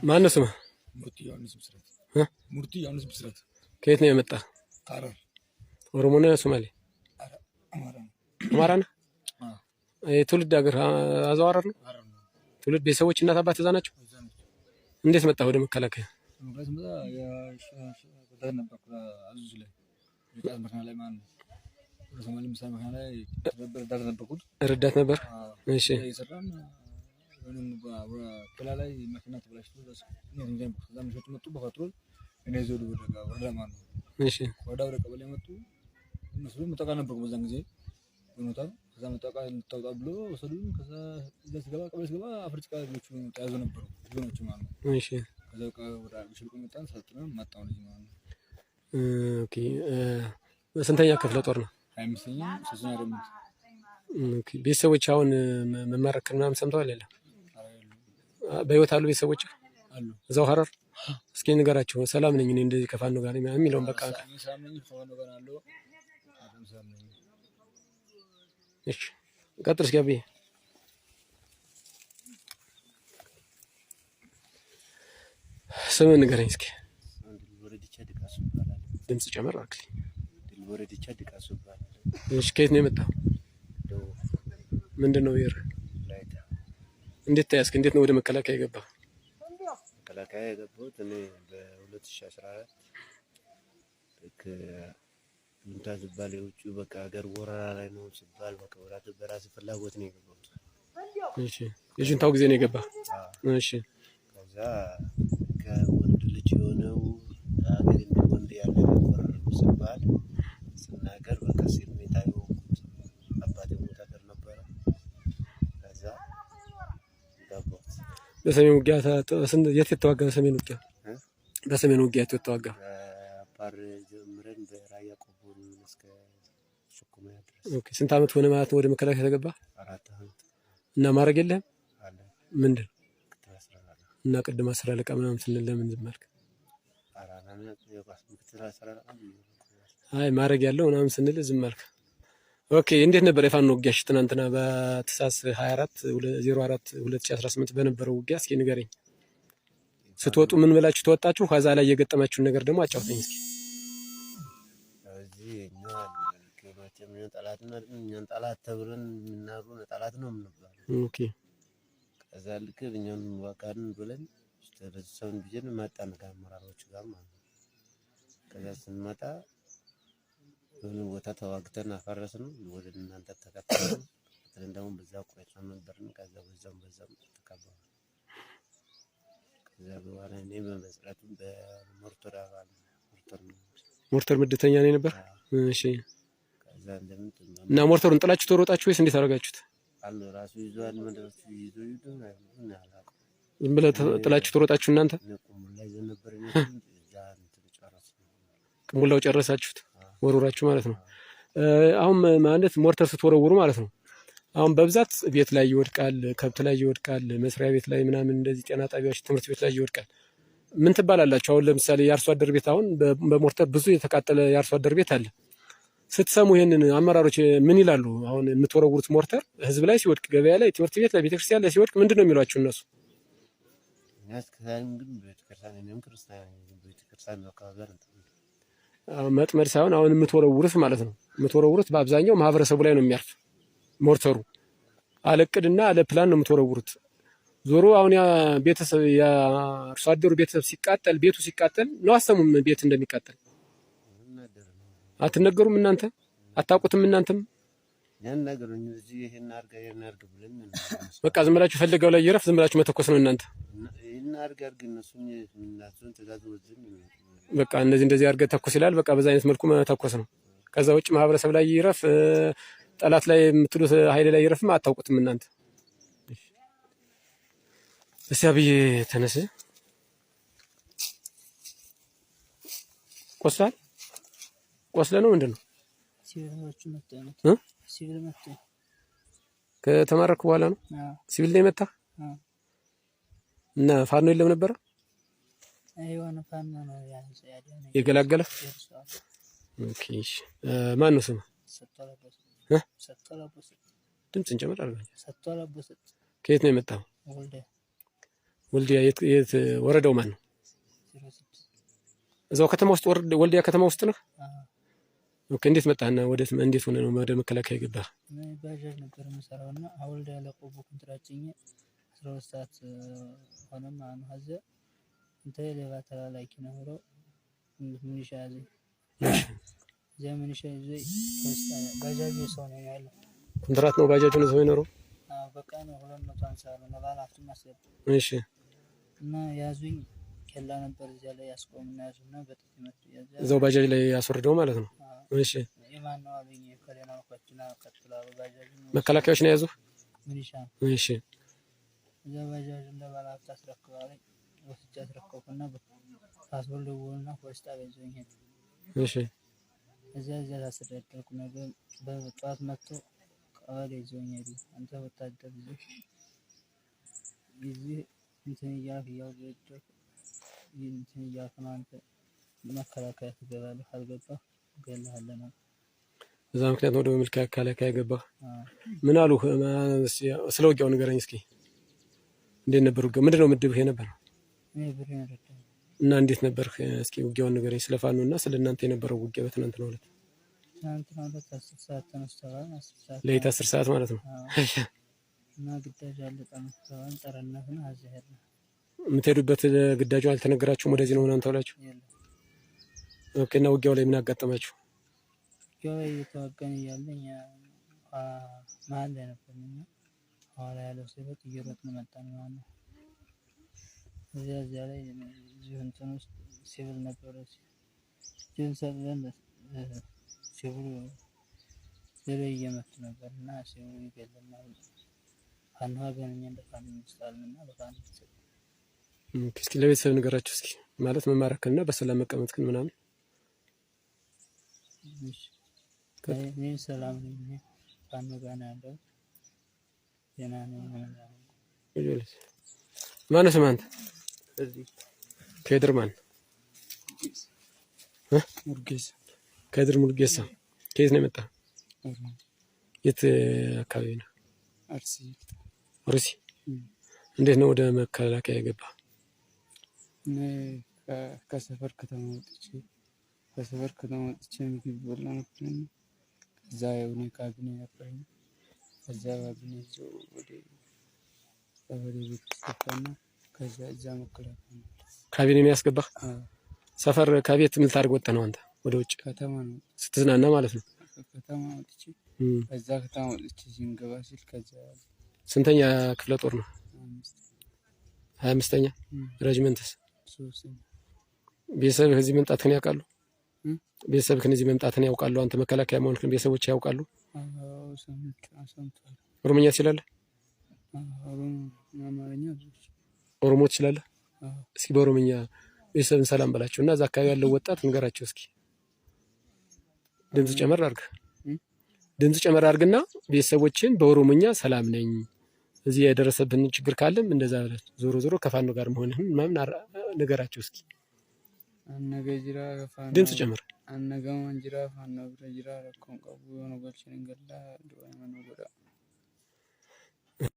ማን ነው ስምህ? ሙርቲ ዮሐንስ ብስራት። ሙርቲ ዮሐንስ ብስራት። ከየት ነው የመጣህ? ሐረር። ኦሮሞ ነህ? ሶማሌ? አማራ ነው። አማራ ነህ? የትውልድ ሀገር አዘዋወር ነው? ትውልድ ቤተሰቦች እናት አባት እዛ ናቸው? እንዴት መጣህ ወደ መከላከያ? ረዳት ነበር። እሺ ላይ መኪና ተበላሽቶ መጡ በፓትሮል እኔ ዞር ወደ ማን ነው ወደ ቀበሌ መጡ። እነሱ መጣቃ ነበርኩ በዛን ጊዜ ሆኖታል። ከዛ መጣቃ ልታወጣ ብሎ ወሰዱን። ከዛ ለስገባ ቀበሌ ስገባ አፍሪካ ልጆቹ ተያዙ ነበሩ ዞኖቹ ማለት ነው። እሺ ከዛ ወደ ሽልቁ መጣን ሰጥተን መጣው ነው ማለት ነው። ኦኬ ስንተኛ ክፍለ ጦር ነው? 25ኛ 3 ኦኬ ቤተሰቦች አሁን መማረክ ምናምን ሰምተዋል? የለም በህይወት አሉ ቤተሰቦች አሉ እዛው ሐረር? እስኪ ንገራቸው። ሰላም ነኝ እኔ እንደዚህ ከፋኖ ጋር የሚለውን በቃ ሰላም ነኝ ከፋኖ ጋር አለው አሁን ሰላም ነኝ። እሺ ቀጥል እስኪ አብዬ። ስምን ንገረኝ እስኪ። ድምጽ ጨመር አድርግልኝ። እሺ ከየት ነው የመጣው? ምንድን ነው ብሄር? እንዴት ተያዝክ? እንዴት ነው ወደ መከላከያ የገባው? መከላከያ የገባሁት እኔ በ2014 ልክ ጁንታ ሲባል የውጭ በቃ ሀገር ወረራ ላይ ነው ሲባል በቃ በራሴ ፍላጎት ነው የገባሁት። እሺ የጁንታው ጊዜ ነው የገባህ? እሺ ከዛ ከወንድ ልጅ የሆነው ሀገር ወንድ ያለ ነበር ሲባል ስናገር በቃ ስሜታዊ ሆንኩት። አባቴ ወታደር ነበረ። ከዛ ገባሁት። በሰሜን ውጊያ የት የተዋጋ? በሰሜን ውጊያ በሰሜን ውጊያ የት የተዋጋ? አፋር ጀምረን በራያ ቆቦን እስከ ሹኩማ ድረስ። ኦኬ ስንት አመት ሆነ ማለት ነው ወደ መከላከያ ተገባ? 4 አመት። እና ማድረግ የለህም? አለ ምንድን እና ቅድም 10 አለቃ ምናምን ስንል ለምን ዝም አልክ? አይ ማድረግ ያለው ምናምን ስንል ዝም አልክ። ኦኬ እንዴት ነበር የፋኖ ውጊያሽ ትናንትና በታህሳስ 24 2018 በነበረው ውጊያ እስኪ ንገረኝ። ስትወጡ ምን ብላችሁ ተወጣችሁ? ከዛ ላይ የገጠማችሁን ነገር ደግሞ አጫውተኝ እስኪ። እዚህ እኛ ከማቸም እኛን ጠላት ተብለን የምናሩ ጠላት ነው የምንባለው። ኦኬ ከዛ ልክ እኛን ዋጋን ብለን ተረሰውን ቢጀን መጣን ከአመራሮች ጋር ማለት ነው። ከዛ ስንመጣ የሆነ ቦታ ተዋግተን አፈረስን። ወደ እናንተ ተከተልን። እንደውም በዛው ቆይተን ነበርን። ከዛ በዛም ተከባለ። ከዛ በኋላ እኔ በመስራቱ በሞርተር አባል ሞርተር ምድተኛ ነኝ ነበር። እሺ ከዛ እንደምንትን እና ሞርተሩን ጥላችሁ ተሮጣችሁ ወይስ እንዴት አደረጋችሁት? አለ ራሱ ይዟል መደረሱ ይዞ ነው ያላቀ ዝም ብለህ ጥላችሁ ተሮጣችሁ እናንተ? ቅሙላው ጨረሳችሁት ወሮራችሁ ማለት ነው። አሁን ማለት ሞርተር ስትወረውሩ ማለት ነው። አሁን በብዛት ቤት ላይ ይወድቃል፣ ከብት ላይ ይወድቃል፣ መስሪያ ቤት ላይ ምናምን እንደዚህ ጤና ጣቢያዎች፣ ትምህርት ቤት ላይ ይወድቃል። ምን ትባላላችሁ? አሁን ለምሳሌ የአርሶ አደር ቤት አሁን በሞርተር ብዙ የተቃጠለ የአርሶ አደር ቤት አለ። ስትሰሙ ይሄንን አመራሮች ምን ይላሉ? አሁን የምትወረውሩት ሞርተር ህዝብ ላይ ሲወድቅ፣ ገበያ ላይ፣ ትምህርት ቤት ላይ፣ ቤተክርስቲያን ላይ ሲወድቅ ምንድን ነው የሚሏችሁ እነሱ? መጥመድ ሳይሆን አሁን የምትወረውሩት ማለት ነው። የምትወረውሩት በአብዛኛው ማህበረሰቡ ላይ ነው የሚያርፍ ሞርተሩ። አለቅድና አለ ፕላን ነው የምትወረውሩት። ዞሮ አሁን ያ ቤተሰብ የአርሶ አደሩ ቤተሰብ ሲቃጠል ቤቱ ሲቃጠል ነው አሰሙም ቤት እንደሚቃጠል አትነገሩም እናንተ? አታውቁትም እናንተም? ያን ነገር ነው እዚህ ይሄን አርጋ ብለን በቃ ዝም ብላችሁ ፈልገው ላይ ይረፍ ዝም ብላችሁ መተኮስ ነው እናንተ። ይሄን አርጋ እነሱን እናቱን ተዛዝ ወዝን በቃ እንደዚህ አርጋ ተኮስ ይላል። በቃ በዛ አይነት መልኩ መተኮስ ነው። ከዛ ውጭ ማህበረሰብ ላይ ይረፍ ጠላት ላይ የምትሉት ኃይል ላይ ይረፍማ አታውቁትም እናንተ። እስኪ አብዬ ተነስ። ቆስለ ነው ምንድን ነው? ሲቪል መጣ። ከተማረኩ በኋላ ነው ሲቪል ላይ መጣ እና ፋኖ የለም ነበር? አይዋና ፋኖ ነው የገላገለ። ኦኬ ማን ነው ስሙ? ድምፅን ጨምር አድርገህ። ሰጥቷለበሰ። ከየት ነው የመጣው? ወልዲያ የት ወረዳው ማን ነው? እዛው ከተማ ውስጥ ወልዲያ ከተማ ውስጥ ነው። ኦኬ። እንዴት መጣህና እንዴት ሆነ ነው ወደ መከላከያ የገባህ? ባጃጅ ነበር የምሰራውና ወልዲያ ለቆቦ ኮንትራክተኛ 12 ሰዓት ሆነ ማለት ነው። እዚያ እንትን ሌባ ተላላኪ ነው ብለው ሚኒሻ ያዘኝ። እዚያ ሚኒሻ ይዞኝ ባጃጅ ሰው ነው ያለው። ኮንትራት ነው ባጃጅ ነው ሰው የኖረው? በቃ ነው 250 ነው ለባላፍት ማሰብ። እሺ። እና ያዙኝ ከላ ነበር እዚያ ላይ ያስቆምና ያዙና በጥፍ መጡ። እዛው ባጃጅ ላይ ያስወርደው ማለት ነው። እሺ። የማን ነው አሉኝ። ከሌላ ወጣችና ቀጥላው ባጃጅ መከላከያዎች ነው ያዙህ? ሚኒሻ። እሺ። እዛ ባጃጅ ለባላፍት አስረክባለኝ። ወስጄ አስረከብኩና ፓስፖርት ደውልና ፖሊስ ጣቢያ ይዞኝ ሄዱ። እሺ። እዚያ ታስረዳልኩ ነገር በጠዋት መጥቶ ቀበሌ ይዞኝ ሄዱ። አንተ ወታደር እዚህ እንትን እያልክ እንትን እያልክ ነው አንተ መከላከያ ትገባለህ፣ ካልገባህ እገልሃለሁ ነው። በዛ ምክንያት ወደ መከላከያ ገባህ? ምን አሉ? ስለ ውጊያው ንገረኝ እስኪ። እንዴት ነበር ውጊያው? ምንድነው ምድብህ የነበረው? እና እንዴት ነበር? እስኪ ውጊያውን ንገረኝ፣ ስለ ፋኖ እና ስለ እናንተ የነበረው ውጊያ በትናንትናው ዕለት። ትናንትናው ዕለት 10 ሰዓት ተነስተዋል። 10 ሰዓት ለይት 10 ሰዓት ማለት ነው። እና ግዳጅ አለ ጠመተዋል። ጠረነፍን አዘሄድ ነው የምትሄዱበት ግዳጁ አልተነገራችሁም? ወደዚህ ነው ምናምን ተብላችሁ? ኦኬ። እና ውጊያው ላይ ምን አጋጠማችሁ? ውጊያው ላይ እየተዋጋን እያለኝ መሀል ላይ ነበርና ኋላ ያለው ሲበጥ እየሮጥን መጣን ማለት ነው። እዚያ ላይ እዚሁ እንትን ውስጥ ሲቪል ነበረ። ሲቪል ሰብለን ሲቪሉ ሌላ እየመቱ ነበር እና ሲቪሉ ይገለናል። ፋኖ አገኘን እንደ ፋኖ ይመስላልና በፋኖ እስኪ ለቤተሰብ ንገራችሁ እስኪ። ማለት መማረክና በሰላም መቀመጥ ግን ምናምን። እኔ ሰላም ነኝ፣ ፋኖ ጋር ነው ያለው። ዜና ነው ማለት ማነው ስምህ አንተ? ከድር ማን? ሙርጌሳ። ከድር ሙርጌሳ። ከየት ነው የመጣህ? የት አካባቢ ነው? አርሲ። አርሲ። እንዴት ነው ወደ መከላከያ የገባህ? ከሰፈር ከተማ ወጥቼ ምግብ በላ ነበር። ከዛ የሆነ ካቢኔ ነበረኝ። ከዛ ካቢኔ ይዞ ወደ ቤት ገባና ከዛ እዛ መከላከያ ነው። ካቢኔ ነው ያስገባህ? ሰፈር ከቤት ምን ልታደርግ ወጣህ ነው አንተ? ወደ ውጭ ከተማ ነው ስትዝናና ማለት ነው? ከተማ ወጥቼ ከዛ ከተማ ወጥቼ ሲንገባ ሲል ከዛ ስንተኛ ክፍለ ጦር ነው? 25ኛ ሬጅመንትስ? ቤተሰብህ እዚህ መምጣትህን ያውቃሉ? ቤተሰብህን እዚህ መምጣትህን ያውቃሉ? አንተ መከላከያ መሆንክን ቤተሰቦች ያውቃሉ? ኦሮምኛ ትችላለህ? ኦሮሞ ትችላለህ? እስኪ በኦሮምኛ ቤተሰብን ሰላም በላቸው እና እዛ አካባቢ ያለው ወጣት ንገራቸው እስኪ። ድምፅ ጨመር አድርግና ቤተሰቦችን በኦሮምኛ ሰላም ነኝ፣ እዚህ የደረሰብን ችግር ካለም እንደዛ ብለህ ዞሮ ዞሮ ከፋኖ ጋር መሆንህን ምናምን ንገራቸው እስኪ። ድምፅ ጨምር። አነጋማን ጅራ ፋኖ ብረ ጅራ ረኮን ቀቡ የሆነ ጎልችን እንገላ